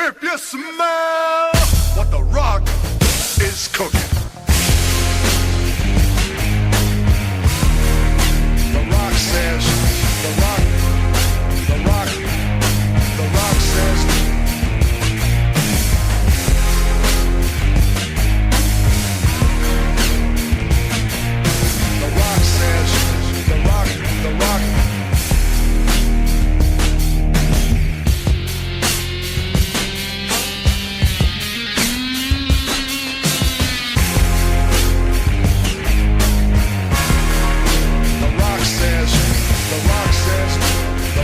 If you smell what the Rock is cooking. The Rock says, the Rock says, the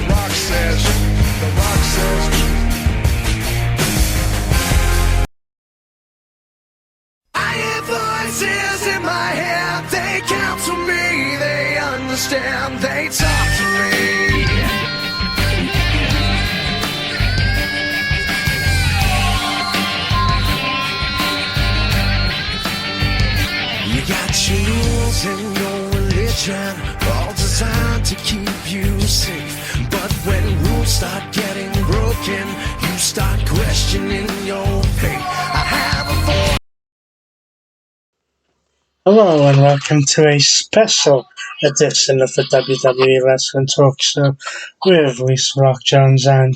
Rock says, the Rock. I hear voices in my head, they counsel me, they understand, they talk to me. You got your rules and your religion, all designed to keep you safe. But when rules start getting broken, you start questioning your faith. I have a voice. Hello and welcome to a special edition of the WWE Wrestling Talk Show with Lisa Rock Jones and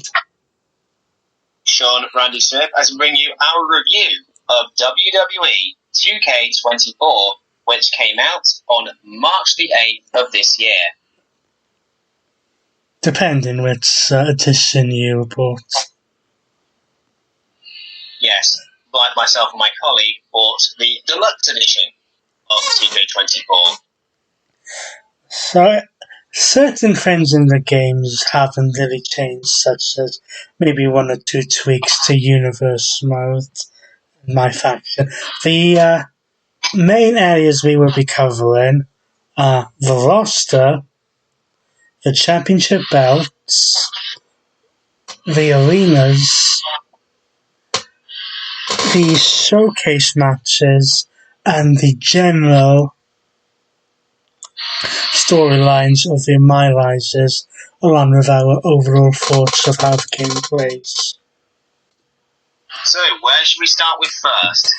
Sean Randy Smith as we bring you our review of WWE2K24, which came out on March the 8th of this year. depending which edition you bought. Yes, like myself and my colleague bought the deluxe edition of 2K24. So, certain things in the games haven't really changed, such as maybe one or two tweaks to Universe mode in my faction. The main areas we will be covering are the roster, the championship belts, the arenas, the showcase matches, and the general storylines of the My Rises, along with our overall thoughts of how the game plays. So, where should we start with first?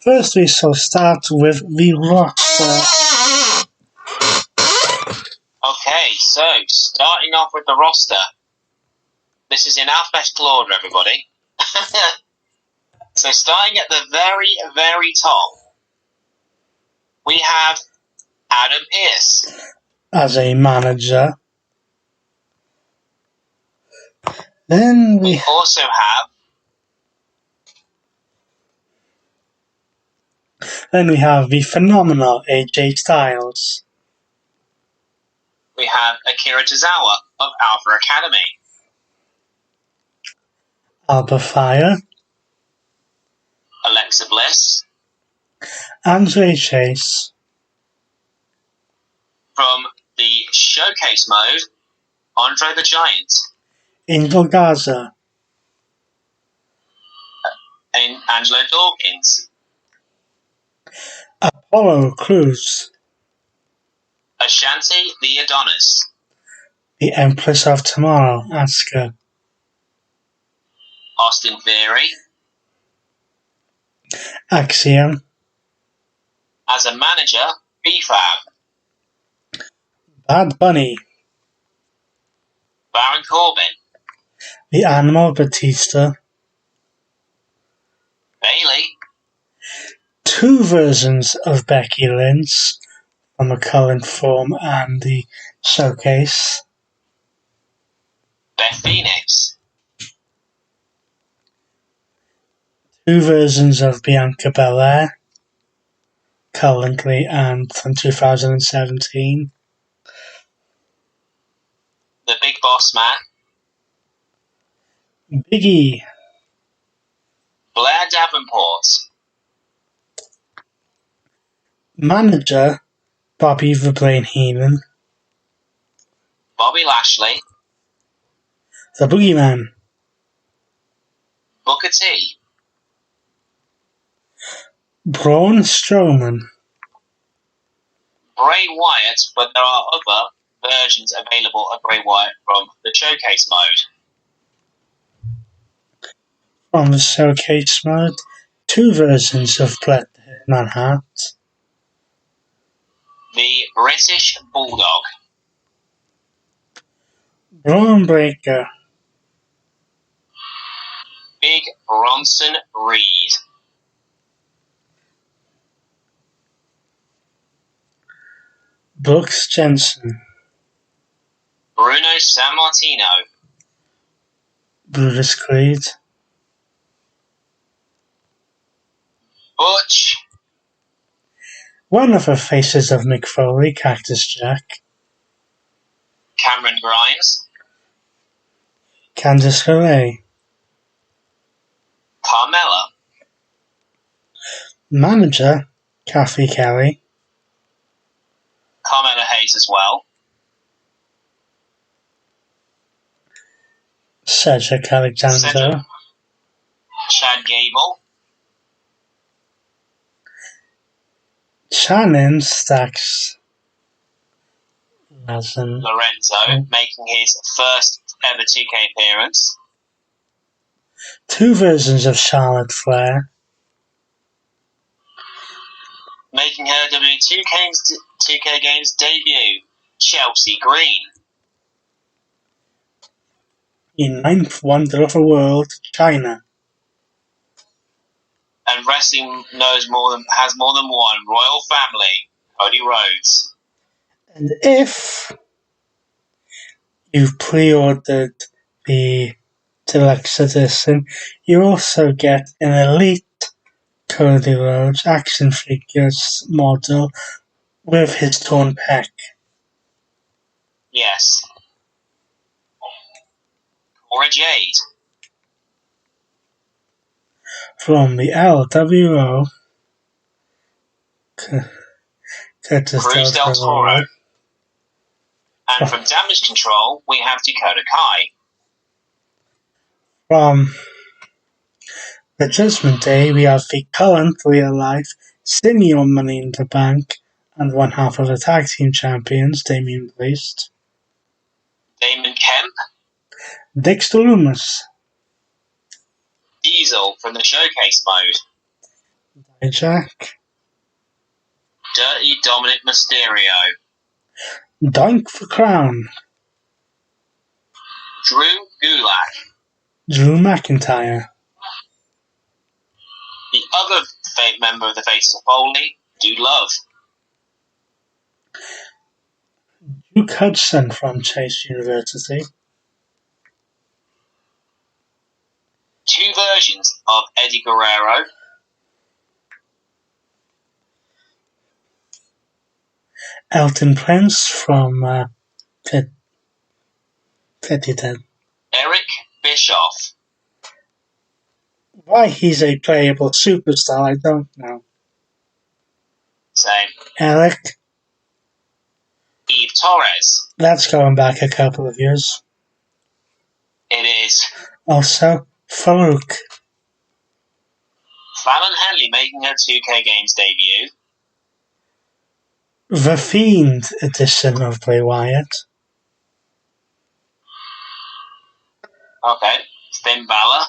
First, we shall start with the roster. Okay, so starting off with the roster. This is in alphabetical order, everybody. So starting at the very, very top, we have Adam Pearce as a manager. Then we also have the phenomenal AJ Styles. We have Akira Tozawa of Alpha Academy. Alba Fire. Alexa Bliss. Andre Chase. From the Showcase mode, Andre the Giant. Angel Garza. And Angelo Dawkins. Apollo Crews. Ashanti the Adonis. The Empress of Tomorrow, Asuka. Austin Theory. Axiom. As a manager, B-Fab. Bad Bunny. Baron Corbin. The Animal Batista. Bailey. Two versions of Becky Lynch from the current form and the showcase. Beth Phoenix. Two versions of Bianca Belair, currently and from 2017. The Big Boss Man. Biggie. Blair Davenport. Manager, Bobby the Brain Heenan. Bobby Lashley. The Boogeyman. Booker T. Braun Strowman. Bray Wyatt, but there are other versions available of Bray Wyatt from the Showcase mode. From the showcase mode, 2 versions of Bret the Hitman Hart. The British Bulldog. Braun Breaker. Big Bronson Reed. Brooks Jensen. Bruno Sammartino. Brutus Creed. Butch. One of the faces of Mick Foley, Cactus Jack. Cameron Grimes. Candice LeRae. Carmella. Manager, Kathy Kelly. Carmella Hayes as well. Cedric Alexander. Chad Gable. Shannon Stacks. Lazen. Lorenzo, making his first ever 2K appearance. 2 versions of Charlotte Flair. Making her W2K Games debut, Chelsea Green. The 9th wonder of the world, China. And wrestling has more than one royal family, Cody Rhodes. And if you've pre-ordered the deluxe edition, you also get an elite Cody Rhodes action figures model with his torn pec. Yes. Cora Jade. From the LWO, Curtis Cruz Del Toro. Toro. And from Damage Control, we have Dakota Kai. From the Judgment Day, we have the current real-life senior Money in the Bank and one half of the tag team champions, Damian Priest. Damon Kemp. Dexter Lumis. Diesel from the Showcase mode. Jack. Dirty Dominic Mysterio. Doink for Crown. Drew Gulak. Drew McIntyre. The other member of the Faces of Foley, Dude Love. Duke Hudson from Chase University. 2 versions of Eddie Guerrero. Elton Prince from Petty Ted. Eric Bischoff. Why he's a playable superstar, I don't know. Same. Eric. Eve Torres. That's going back a couple of years. It is. Also, Farouk. Fallon Henley making her 2K Games debut. The Fiend edition of Bray Wyatt. Okay. Finn Balor.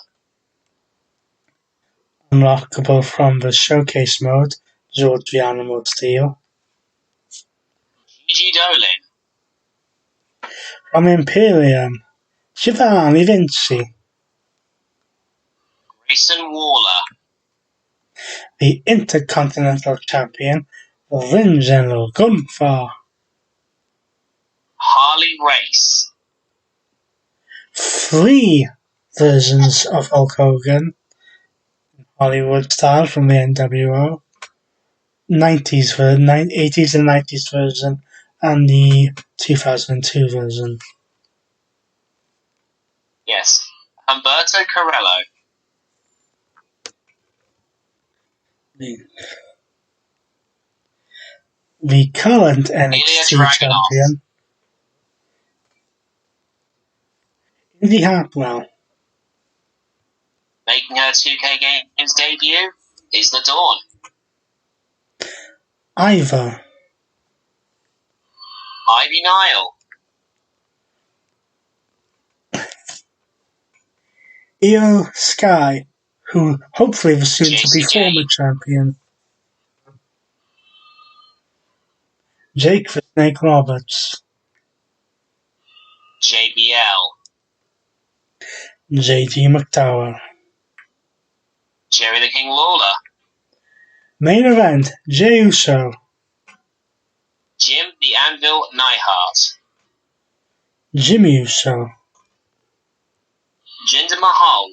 Unlockable from the Showcase mode, George the Animal Steel. Gigi Dolin. From Imperium, Giovanni Vinci. Grayson Waller. The Intercontinental Champion, Ring General Gunther. Harley Race. 3 versions of Hulk Hogan. Hollywood style from the NWO. 80s and 90s version, and the 2002 version. Yes. Humberto Carrello. The current Ilya NXT Dragunov. champion, Indy Hartwell. Making her 2K Games debut is The Dawn. Ivor. Ivy Nile. Io Sky. who hopefully was soon to be JCK. former champion. Jake the Snake Roberts. JBL. JD McDowell. Jerry the King Lawler. Main event, Jey Uso. Jim the Anvil Neidhart. Jimmy Uso. Jinder Mahal.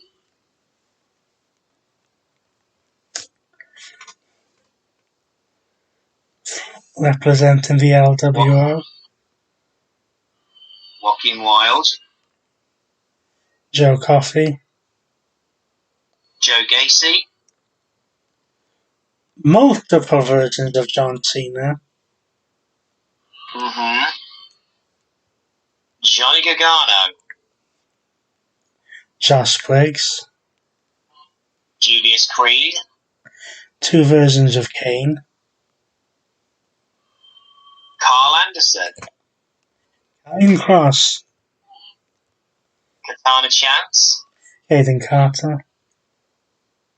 Representing the LWO. Joaquin Wilde. Joe Coffey. Joe Gacy. Multiple versions of John Cena. Johnny Gargano. Josh Briggs. Julius Creed. 2 versions of Kane. Carl Anderson. Kane Cross. Katana Chance. Aiden Carter.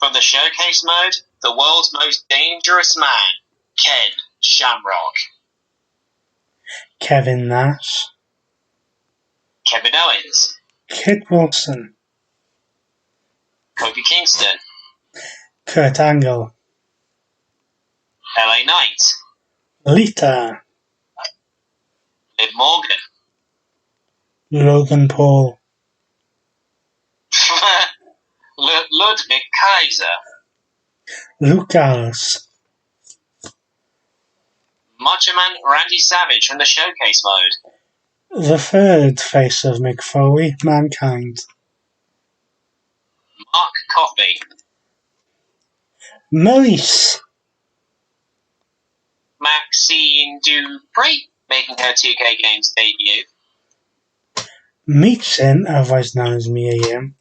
From the showcase mode, the world's most dangerous man, Ken Shamrock. Kevin Nash. Kevin Owens. Kit Wilson. Kofi Kingston. Kurt Angle. LA Knight. Lita. Liv Morgan. Logan Paul. Ludwig Kaiser. Luke Gallows. Macho Man Randy Savage from the showcase mode. The third face of Mick Foley, Mankind. Mark Coffey. Maurice. Maxine Dupree making her 2K Games debut. Meechin, otherwise known as Mia Yim.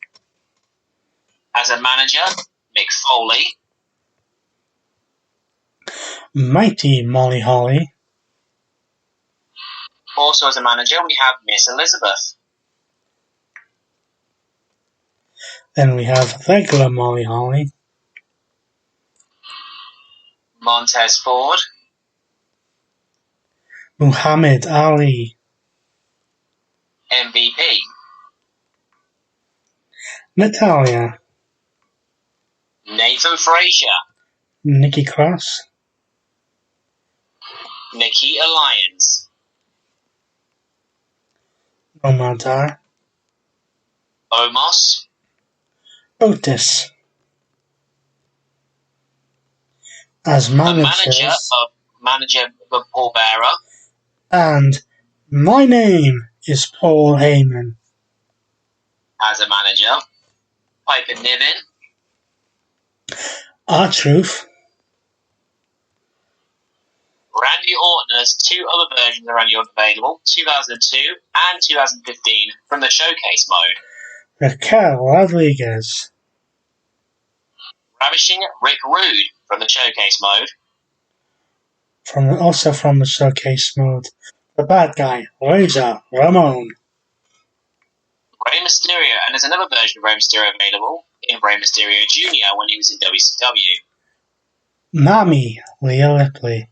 As a manager, Mick Foley. Mighty Molly Holly. Also as a manager, we have Miss Elizabeth. Then we have regular Molly Holly. Montez Ford. Muhammad Ali. MVP. Natalia. Nathan Frazier. Nikki Cross. Nikita Lyons. Omadar. Omos. Otis. As The managers. manager of Paul Bearer. And my name is Paul Heyman. As a manager, Piper Niven. R-Truth. Randy Orton has 2 other versions of Randy Orton available, 2002 and 2015, from the showcase mode. Raquel Rodriguez. Ravishing Rick Rude from the showcase mode. Also from the showcase mode. The bad guy, Razor Ramon. Rey Mysterio, and there's another version of Rey Mysterio available in Rey Mysterio Jr. when he was in WCW. Mami Leah Ripley.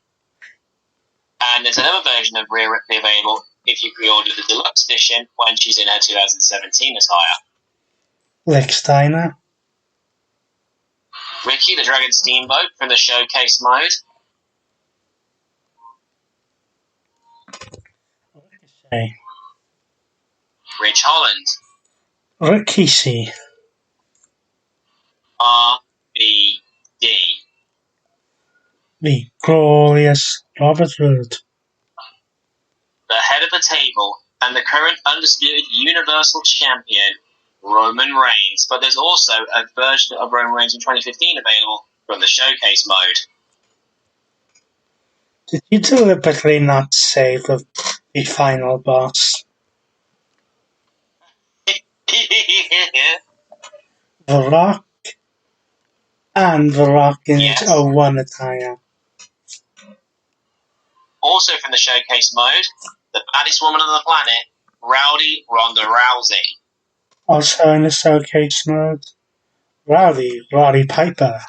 And there's another version of Rhea Ripley available if you pre-order the deluxe edition when she's in her 2017 attire. Rick Steiner. Ricky the Dragon Steamboat from the showcase mode. Ricochet. Rich Holland. Rikishi. RBD. The glorious Robert Roode. The head of the table and the current undisputed Universal Champion, Roman Reigns. But there's also a version of Roman Reigns in 2015 available from the showcase mode. Did you deliberately not say the final boss? The Rock and The Rock in Yes. its 01 attire. Also from the showcase mode, the baddest woman on the planet, Rowdy Ronda Rousey. Also in the showcase mode, Roddy Piper,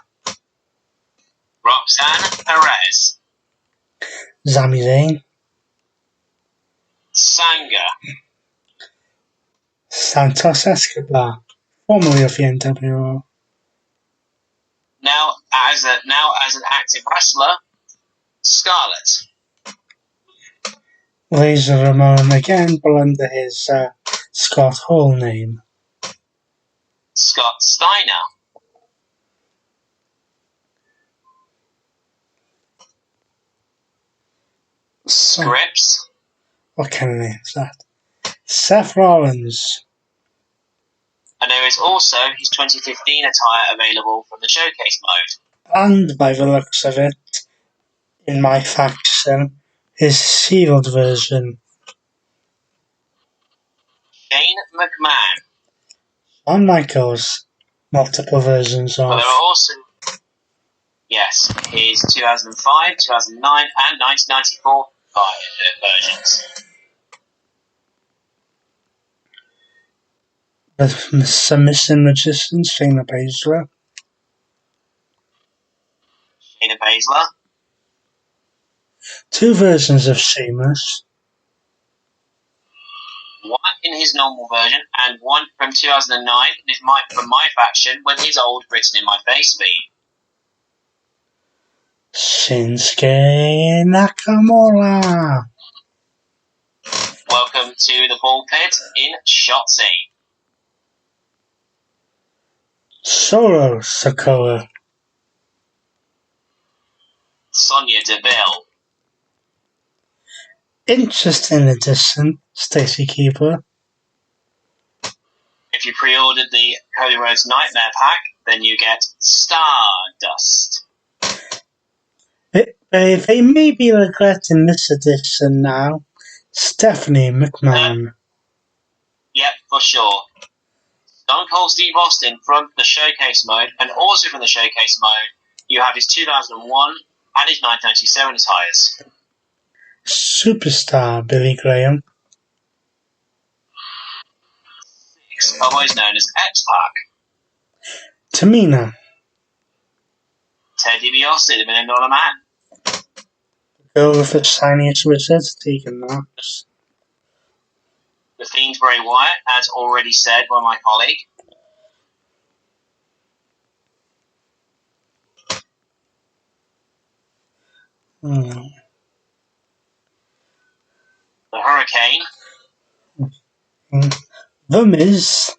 Roxanne Perez, Sami Zayn, Sanga, Santos Escobar, formerly of the NWO, now as an active wrestler, Scarlett, Razor Ramon again, but under his Scott Hall name, Scott Steiner, Scripps, what kind of name is that? Seth Rollins, and there is also his 2015 attire available from the showcase mode. and by the looks of it, in my faction, his sealed version. Shane McMahon. Shawn Michaels, multiple versions But of. there are also, yes, his 2005, 2009, and 1994 versions. The Submission Magician, Shayna Baszler. Shayna Baszler. Two versions of Sheamus. One in his normal version, and one from 2009 from my faction with his old written in my face feed. Shinsuke Nakamura. Welcome to the ball pit in Shotzi. Solo Sikoa. Sonya Deville. Interesting addition, Stacy Keibler. If you pre-ordered the Cody Rhodes Nightmare Pack, then you get Stardust. They may be regretting this edition now. Stephanie McMahon. Yep, for sure. Stone Cold Steve Austin from the Showcase mode, and also from the Showcase mode, you have his 2001 and his 1997 attires. Superstar Billy Graham. Otherwise known as X-Pac. Tamina. Ted DiBiase, the $1 Million Man. Girl with the shiniest wizard, Tegan Knox. The Fiend Bray Wyatt, as already said by my colleague. The Hurricane. The Miz.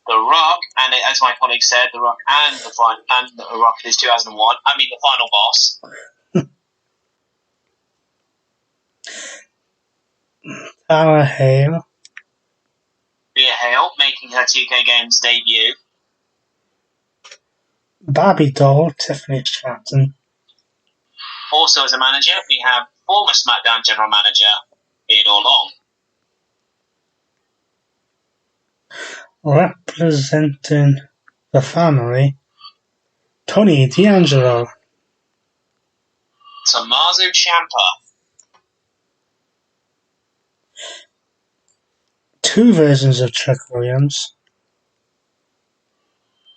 The Rock, and as my colleague said, The Rock and the Rock is 2001. I mean, the final boss. Tara Hale. Rhea Hale making her 2K Games debut. Barbie Doll, Tiffany Stratton. Also, as a manager, we have former SmackDown General Manager Theodore Long. Representing the family, Tony D'Angelo. Tommaso Ciampa. Two versions of Trick Williams.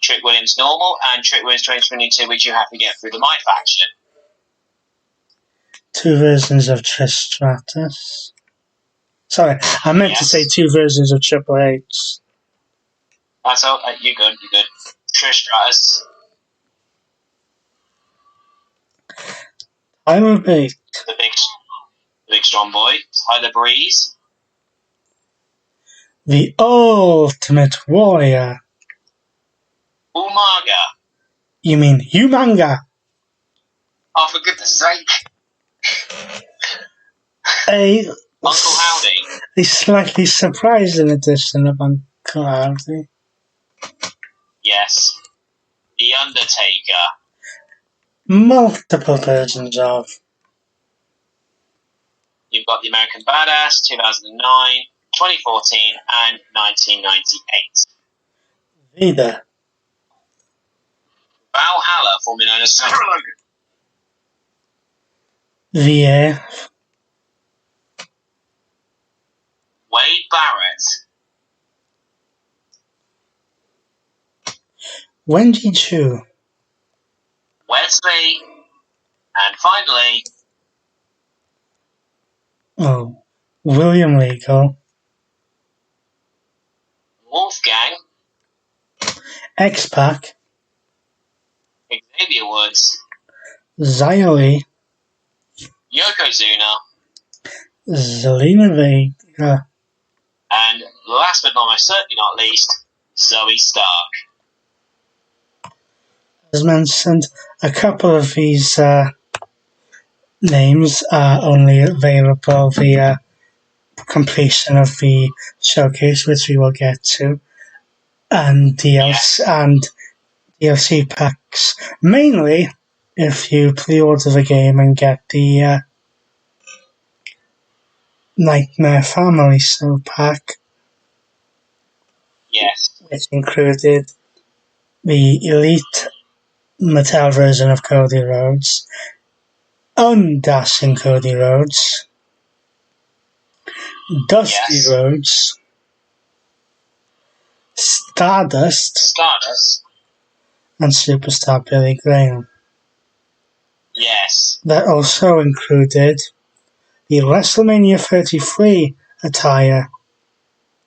Trick Williams Normal and Trick Williams 2022, which you have to get through the My Faction. Two versions of Trish Stratus. Sorry, I meant to say two versions of Triple H. That's all. You're good. Trish Stratus. Tyler Bate. The big strong boy. Tyler Breeze. The Ultimate Warrior. Umaga. You mean Humanga? Oh, for goodness sake. Uncle Howdy. A slightly surprising addition of Uncle Howdy. Yes. The Undertaker. Multiple versions of. You've got the American Badass, 2009, 2014, and 1998. Vader. Valhalla, formerly known as Sarah Logan. VA. Wade Barrett. Wendy Chu. Wesley. And finally, William Regal. Wolfgang. X-Pac. Xavier Woods. Xia Li. Yokozuna. Zelina Vega. And last but most certainly not least, Zoe Stark. As mentioned, a couple of these names are only available via completion of the showcase, which we will get to, and DLC packs. Mainly, if you pre-order the game and get the Nightmare Family Show pack, Yes. which included the Elite Mattel version of Cody Rhodes, Undashing Cody Rhodes, Dusty Rhodes, Stardust, and Superstar Billy Graham. Yes. That also included the WrestleMania 33 attire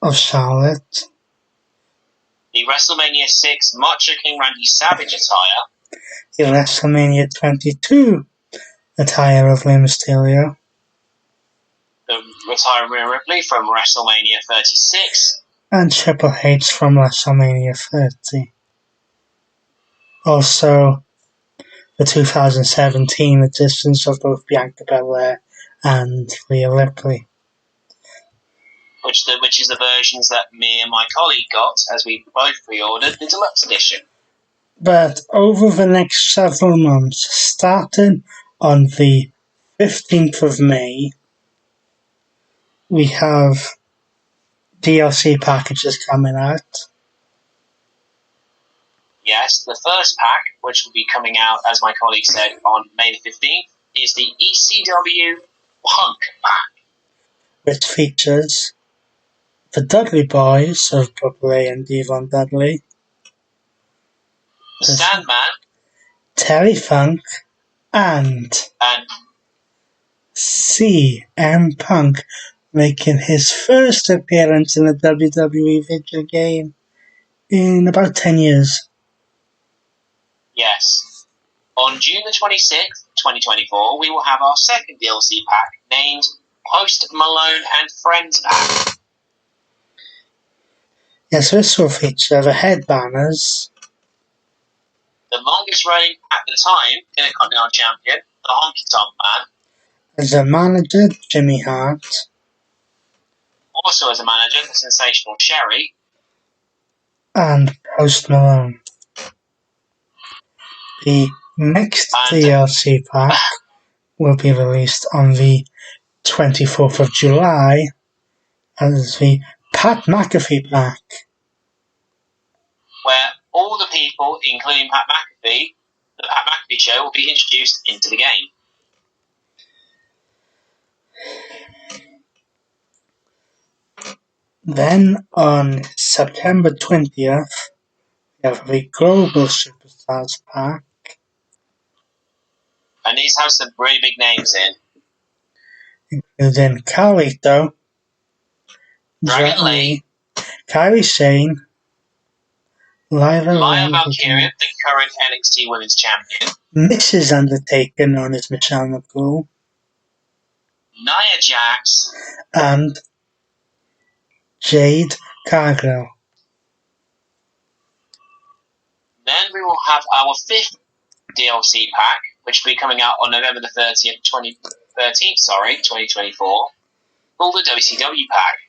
of Charlotte, the WrestleMania 6 Macho King Randy Savage attire, the WrestleMania 22 attire of Rey Mysterio, the attire of Rhea Ripley from WrestleMania 36, and Triple H from WrestleMania 30. Also, the 2017 editions of both Bianca Belair and Rhea Ripley. Which is the versions that me and my colleague got, as we both pre-ordered the deluxe edition. But over the next several months, starting on the 15th of May, we have DLC packages coming out. Yes, the first pack, which will be coming out, as my colleague said, on May the 15th, is the ECW Punk pack. Which features the Dudley Boys of Bubba Ray and Devon Dudley, the Sandman, Terry Funk, and CM Punk, making his first appearance in a WWE video game in about 10 years. Yes. On June the 26th, 2024, we will have our second DLC pack named Post Malone and Friends pack. Yes, this will feature the headbanners, the longest reigning at the time Intercontinental Champion, the Honky Tonk Man, as a manager, Jimmy Hart, also as a manager, the Sensational Sherry, and Post Malone. The next DLC pack will be released on the 24th of July as the Pat McAfee pack, where all the people, including Pat McAfee, the Pat McAfee show, will be introduced into the game. Then on September 20th, we have the Global Superstars pack. And these have some really big names in. Including Carlito, Dragon Lee, Kairi Sane, Lyra Valkyria, the current NXT Women's Champion, Mrs. Undertaker, known as Michelle McCool, Nia Jax, and Jade Cargill. Then we will have our fifth DLC pack, which will be coming out on November the 2024, called the WCW pack.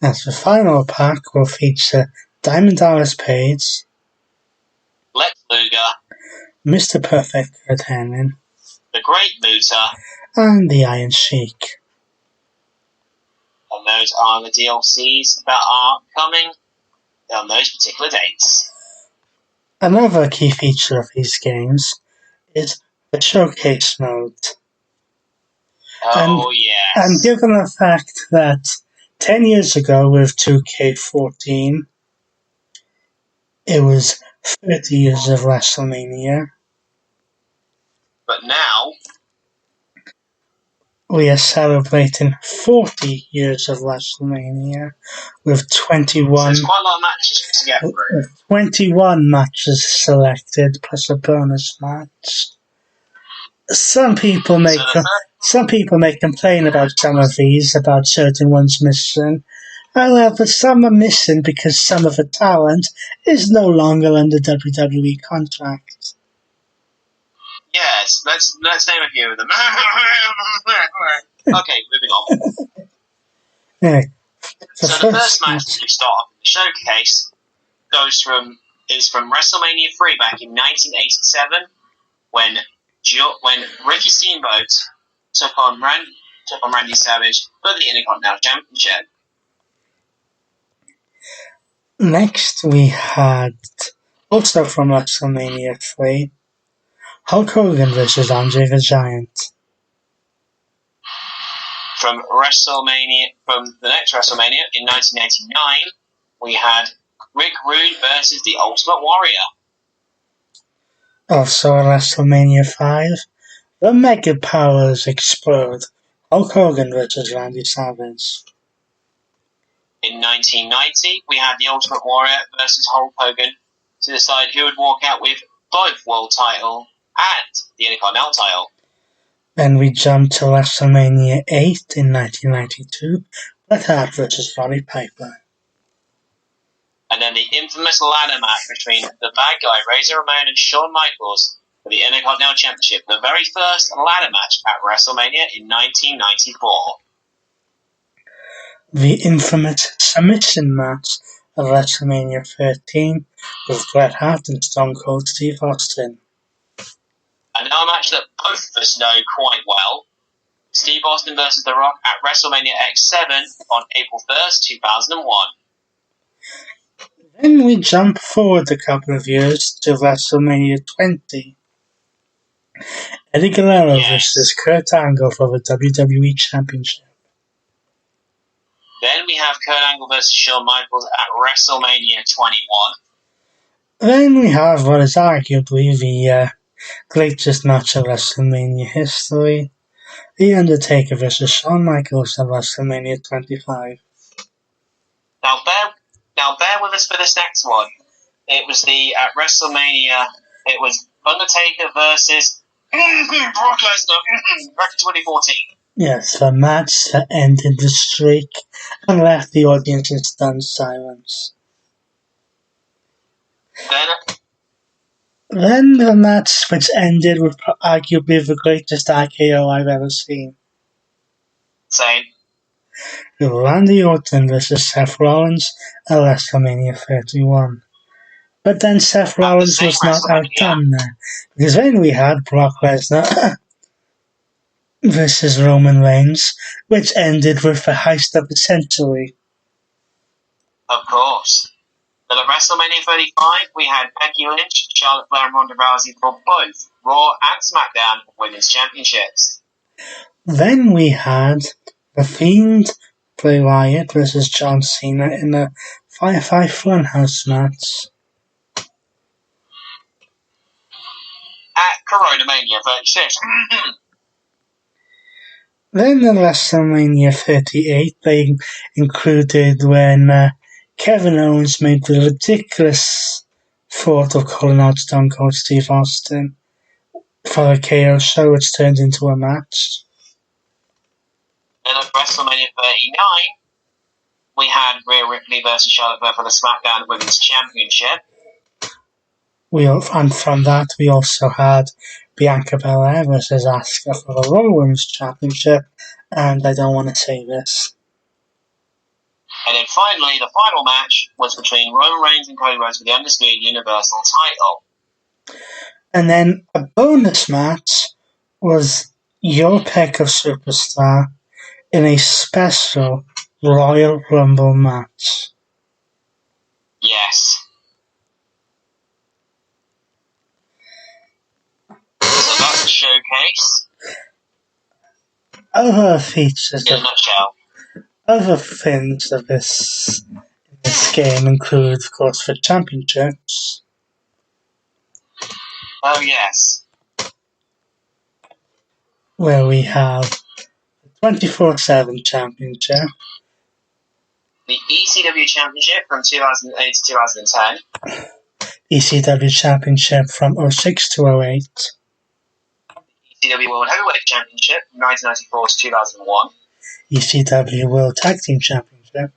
As the final pack will feature Diamond Dallas Page, Lex Luger, Mr. Perfect Kurt Hennig, the Great Muta, and the Iron Sheik. And those are the DLCs that are coming on those particular dates. Another key feature of these games is the showcase mode. Yes. And given the fact that 10 years ago with 2K14, it was 30 years of WrestleMania. But now, We are celebrating 40 years of WrestleMania with so 21, there's quite a lot of matches to get through. with 21 matches selected plus a bonus match. Some people may complain about some of these, about certain ones missing. However, some are missing because some of the talent is no longer under WWE contract. Yes, let's name a few of them. Okay, moving on. Yeah. So the first match that we start off in the showcase is from WrestleMania 3 back in 1987 when Ricky Steamboat took on Randy Savage for the Intercontinental Championship. Next, we had, also from WrestleMania 3, Hulk Hogan versus Andre the Giant. From the next WrestleMania in 1989, we had Rick Rude versus the Ultimate Warrior. Also at WrestleMania 5, the Mega Powers explode. Hulk Hogan versus Randy Savage. In 1990, we had the Ultimate Warrior versus Hulk Hogan to decide who would walk out with both world title and the Intercontinental title. Then we jump to WrestleMania 8 in 1992, Bret Hart versus Roddy Piper. And then the infamous ladder match between the bad guy Razor Ramon and Shawn Michaels for the Intercontinental Championship, the very first ladder match at WrestleMania in 1994. The infamous submission match of WrestleMania 13 with Bret Hart and Stone Cold Steve Austin. Another match that both of us know quite well, Steve Austin versus The Rock at WrestleMania X7 on April 1st, 2001. Then we jump forward a couple of years to WrestleMania 20. Eddie Guerrero versus Kurt Angle for the WWE Championship. Then we have Kurt Angle versus Shawn Michaels at WrestleMania 21. Then we have what is arguably the greatest match of WrestleMania history, The Undertaker versus Shawn Michaels at WrestleMania 25. Now bear with us for this next one. It was at WrestleMania, it was Undertaker versus Brock Lesnar back in 2014. Yes, the match that ended the streak and left the audience in stunned silence. Then the match which ended with arguably the greatest RKO I've ever seen. Same. Randy Orton versus Seth Rollins at WrestleMania 31. But then Seth Rollins was not outdone there, because then we had Brock Lesnar versus Roman Reigns, which ended with the heist of the century. Of course. But at WrestleMania 35, we had Becky Lynch, Charlotte Flair, and Ronda Rousey for both Raw and SmackDown Women's Championships. Then we had The Fiend, Bray Wyatt versus John Cena in a Firefly Funhouse match. At Corona Mania 36. Then in WrestleMania 38, they included when Kevin Owens made the ridiculous thought of calling out Stone Cold Steve Austin for a KO show, which turned into a match. Then at WrestleMania 39, we had Rhea Ripley versus Charlotte Flair for the SmackDown Women's Championship. And from that, we also had Bianca Belair versus Asuka for the Raw Women's Championship, and I don't want to say this. And then finally, the final match was between Roman Reigns and Cody Rhodes for the Undisputed Universal title. And then a bonus match was your pick of Superstar in a special Royal Rumble match. Yes. So that's the showcase. Other features in a nutshell. Other things of this game include, of course, the championships. Oh, yes. where we have the 24/7 Championship, The ECW Championship from 2008 to 2010. ECW Championship from 06 to 08, ECW World Heavyweight Championship from 1994 to 2001. ECW World Tag Team Championship,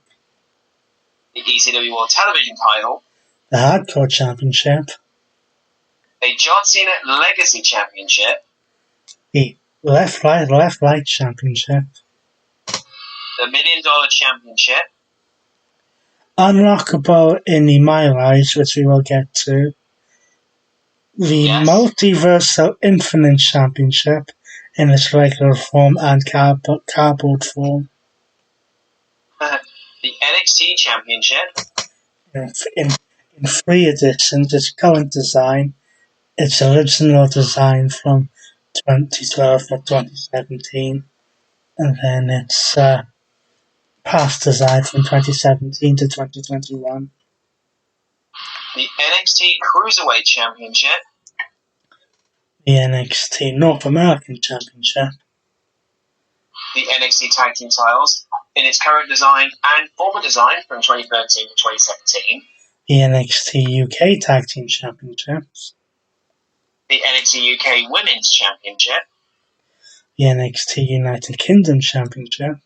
The ECW World Television title. the Hardcore Championship, A John Cena Legacy Championship. the Left Right Championship, The $1 Million Championship. unlockable in the My Rise, which we will get to, the Yes. Multiversal Infinite Championship in its regular form and cardboard form, The NXT Championship. in 3 editions, its current design, its original design from 2012 or 2017, and then its past design from 2017 to 2021. The NXT Cruiserweight Championship. The NXT North American Championship, The NXT Tag Team titles in its current design and former design from 2013 to 2017. the NXT UK Tag Team Championships, The NXT UK Women's Championship. the NXT United Kingdom Championship,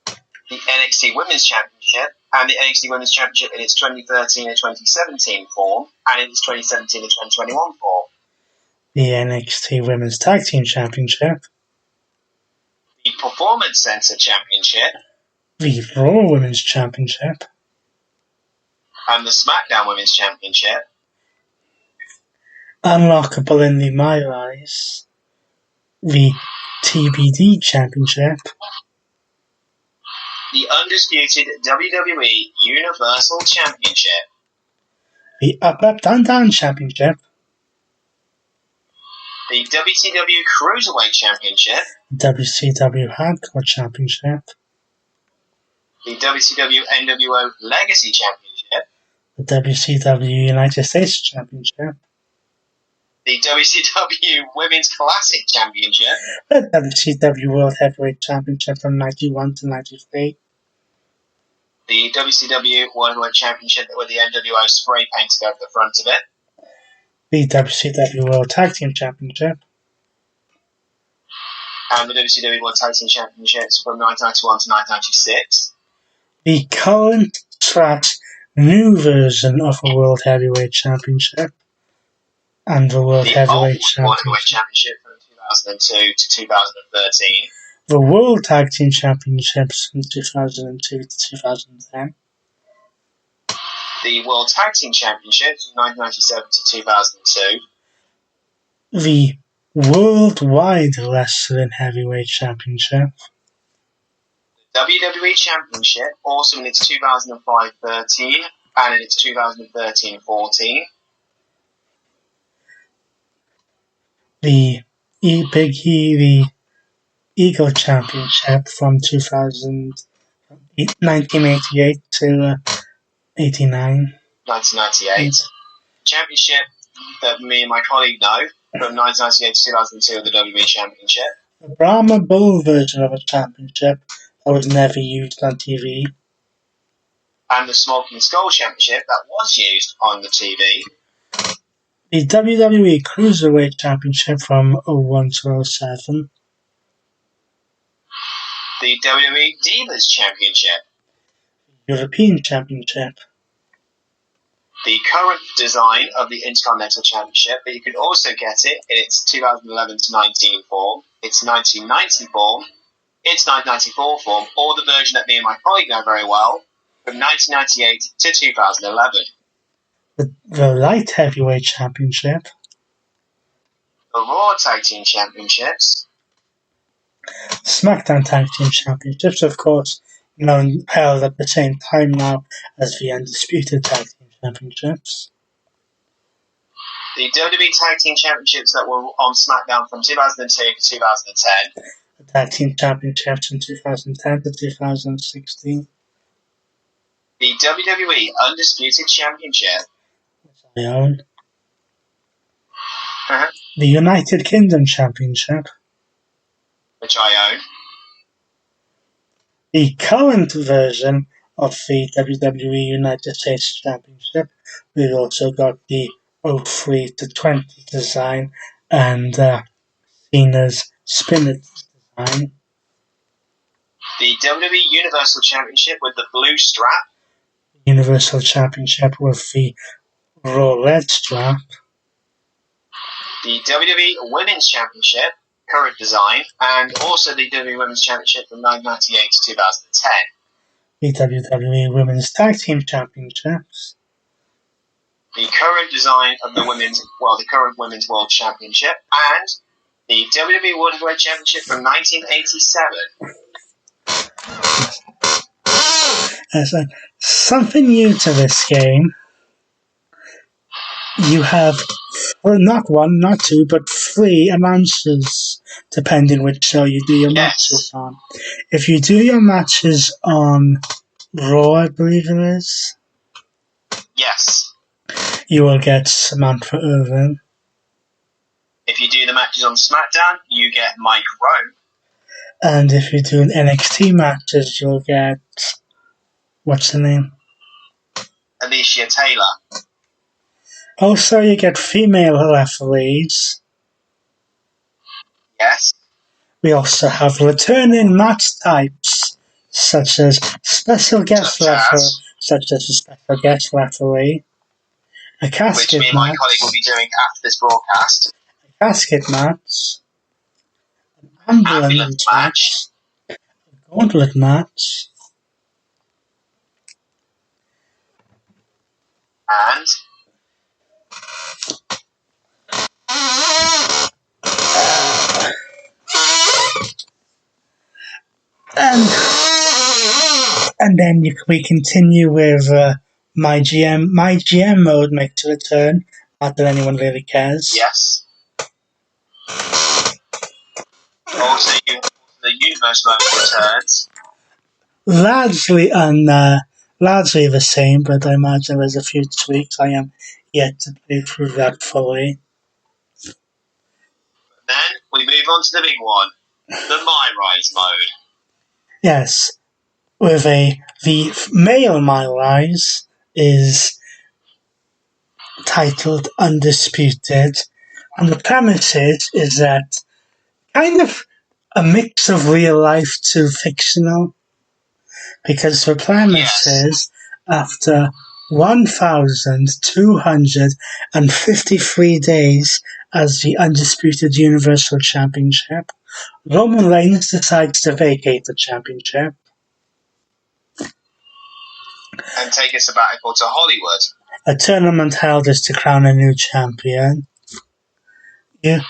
The NXT Women's Championship. And the NXT Women's Championship in its 2013 and 2017 form. And in its 2017 and 2021 form. the NXT Women's Tag Team Championship, The Performance Center Championship. the Raw Women's Championship, And the SmackDown Women's Championship. unlockable in the My Rise, the TBD Championship, The Undisputed WWE Universal Championship. the Up Down Championship, The WCW Cruiserweight Championship. WCW Hardcore Championship, The WCW NWO Legacy Championship. the WCW United States Championship, The WCW Women's Classic Championship. the WCW World Heavyweight Championship from 91 to 93, The WCW World Heavyweight Championship with the NWO spray painted over the front of it. the WCW World Tag Team Championship, And the WCW World Tag Team Championships from 1991 to 1996. the current / new version of a World Heavyweight Championship, and the World The Heavyweight old World Heavyweight Championship, Championship from 2002 to 2013. the World Tag Team Championships from 2002 to 2010, The World Tag Team Championships from 1997 to 2002. the Worldwide Wrestling Heavyweight Championship, The WWE Championship, also in its 2005-13 and in its 2013-14. the Big E, the Eagle Championship from 1988 to 89. 1998. Championship that me and my colleague know from 1998 to 2002 the WWE Championship. The Brahma Bull version of a championship that was never used on TV. And the Smoking Skull Championship that was used on the TV. The WWE Cruiserweight Championship from 01 to 07. The WWE Divas Championship. European Championship. The current design of the Intercontinental Championship, but you can also get it in its 2011 to 19 form, its 1990 form, its 1994 form, or the version that me and my colleague know very well, from 1998 to 2011. The Light Heavyweight Championship. The Raw Tag Team Championships. SmackDown Tag Team Championships, of course, held at the same time now as the Undisputed Tag Team Championships. The WWE Tag Team Championships that were on SmackDown from 2002 to 2010. The Tag Team Championships from 2010 to 2016. The WWE Undisputed Championship. Which I own. The United Kingdom Championship. Which I own. The current version of the WWE United States Championship. We've also got the 03 to 20 design and Cena's Spinner design. The WWE Universal Championship with the blue strap. Universal Championship with the Raw red strap. The WWE Women's Championship, current design, and also the WWE Women's Championship from 1998 to 2010. The WWE Women's Tag Team Championships. The current design of the current Women's World Championship, and the WWE World Heavyweight Championship from 1987. Something new to this game. You have not one, not two, but 3 announcers, depending which show you do your matches on. If you do your matches on Raw, I believe it is. Yes. You will get Samantha Irvin. If you do the matches on SmackDown, you get Mike Rowe. And if you do an NXT matches, you'll get... what's the name? Alicia Taylor. Also, you get female referees. Yes. We also have returning match types, such as special guest referee, a casket which me and my colleague will be doing after this broadcast. A casket match, an ambulance match, a gauntlet match, and then we continue with my GM. My GM mode makes a return. Not that anyone really cares. Yes. Also, the Universal mode returns. Largely the same, but I imagine there's a few tweaks. I am yet to play through that fully. Then we move on to the big one, the My Rise mode. Yes, with the male My Rise is titled Undisputed, and the premise is that kind of a mix of real life to fictional, because the premise is after 1,253 days as the Undisputed Universal Championship, Roman Reigns decides to vacate the championship and take a sabbatical to Hollywood. A tournament held is to crown a new champion. Yeah.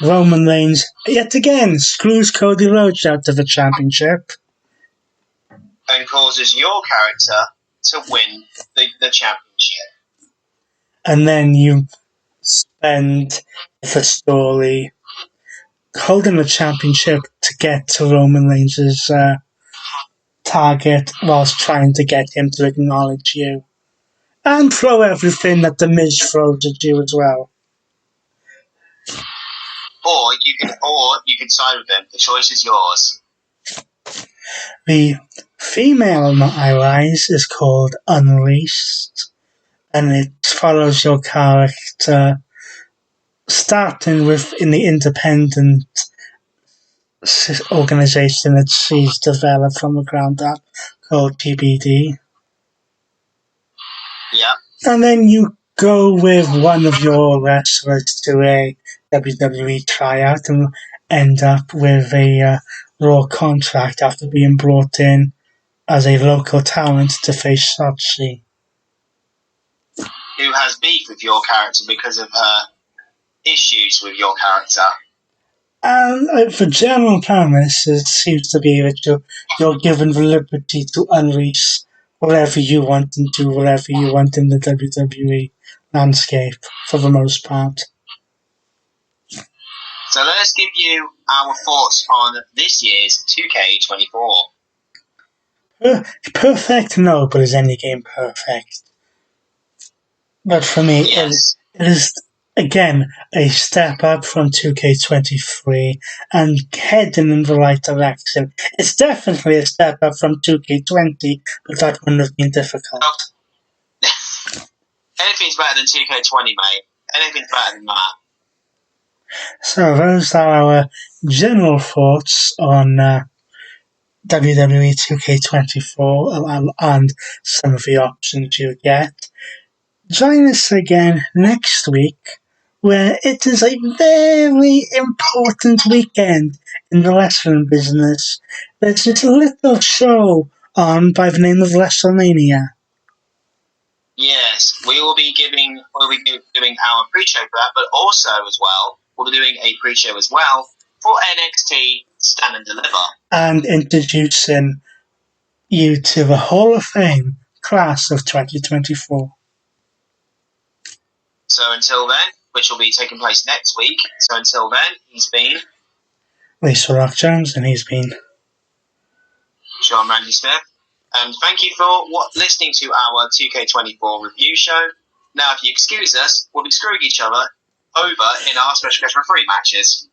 Roman Reigns, yet again, screws Cody Rhodes out of the championship. And causes your character to win the championship. And then you spend the story holding the championship to get to Roman Reigns' target whilst trying to get him to acknowledge you. And throw everything that The Miz throws at you as well. Or you can side with them. The choice is yours. The female My Rise is called Unleashed, and it follows your character starting with in the independent organization that she's developed from the ground up called PBD. Yeah. And then you go with one of your wrestlers to a WWE tryout and end up with a Raw contract after being brought in as a local talent to face Shotzi. Who has beef with your character because of her issues with your character. And the general premise seems to be that you're given the liberty to unleash whatever you want and do whatever you want in the WWE landscape, for the most part. So let us give you our thoughts on this year's 2K24. Perfect? No, but is any game perfect? But for me, yes. it again, a step up from 2K23 and heading in the right direction. It's definitely a step up from 2K20, but that wouldn't have been difficult. Anything's better than 2K20, mate. Anything's better than that. So those are our general thoughts on WWE 2K24 and some of the options you get. Join us again next week, where it is a very important weekend in the wrestling business. There's this little show on by the name of WrestleMania. Yes, we will be doing our pre-show for that, but also as well, we'll be doing a pre-show as well for NXT Stand and Deliver. And introducing you to the Hall of Fame class of 2024. So until then, which will be taking place next week, so until then, he's been Lisa Rock Jones, and he's been Sean Randy Smith. And thank you for listening to our 2K24 review show. Now, if you excuse us, we'll be screwing each other over in our special guest referee matches.